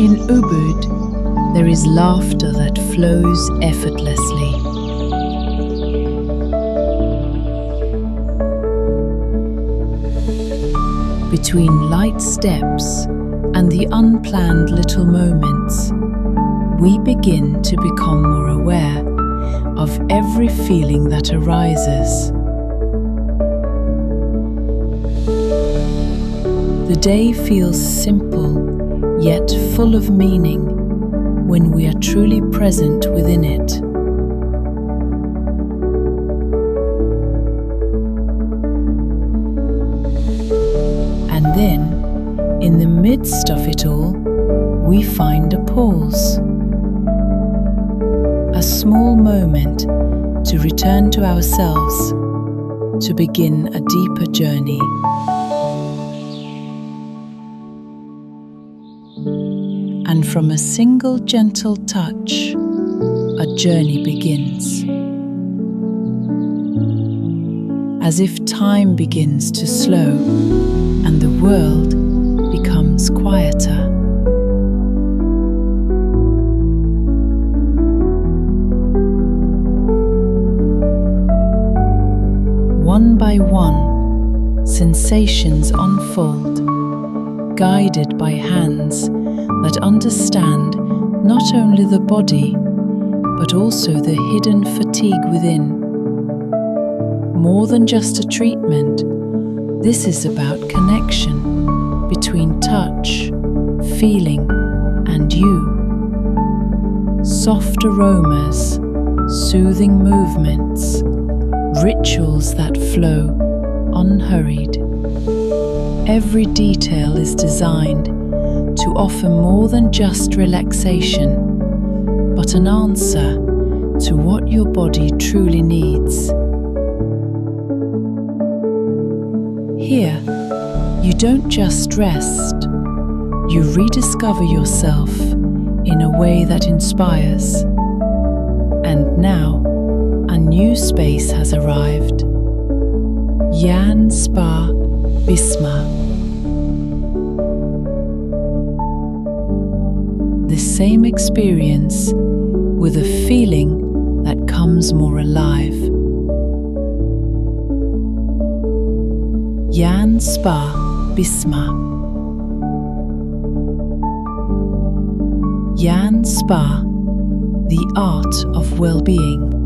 In Ubud, there is laughter that flows effortlessly. Between light steps and the unplanned little moments, we begin to become more aware of every feeling that arises. The day feels simple, yet full of meaning when we are truly present within it. And then, in the midst of it all, we find a pause. A small moment to return to ourselves, to begin a deeper journey. And from a single gentle touch, a journey begins. As if time begins to slow and the world becomes quieter. One by one, sensations unfold, guided by hands that understand not only the body, but also the hidden fatigue within. More than just a treatment, this is about connection between touch, feeling, and you. Soft aromas, soothing movements, rituals that flow unhurried. Every detail is designed to offer more than just relaxation, but an answer to what your body truly needs. Here, you don't just rest, you rediscover yourself in a way that inspires. And now, a new space has arrived. Jaens Spa Bisma. The same experience with a feeling that comes more alive. Jaens Spa Bisma. Jaens Spa, the Art of Wellbeing.